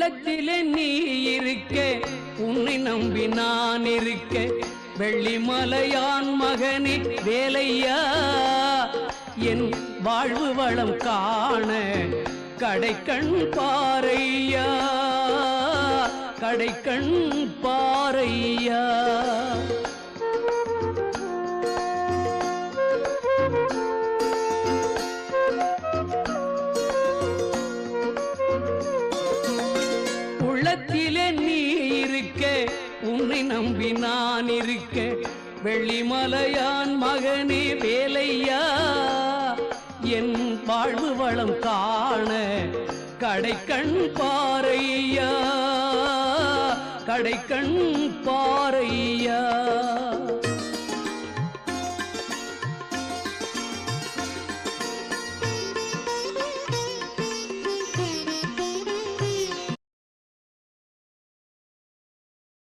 உள்ளத்திலே நீ இருக்க உன்னை நம்பி நான் இருக்க வெள்ளிமலையான் மகனே வேலையா என் வாழ்வு வளம் காண கடைக்கண் பாரையா கடைக்கண் பாரையா உள்ளத்திலே நீ இருக்க உன்னை நம்பி நான் இருக்க வெள்ளிமலையான் மகனே வேலையா என் வாழ்வு வளம் காண கடைக்கண் பாரையா கடைக்கண் பாரையா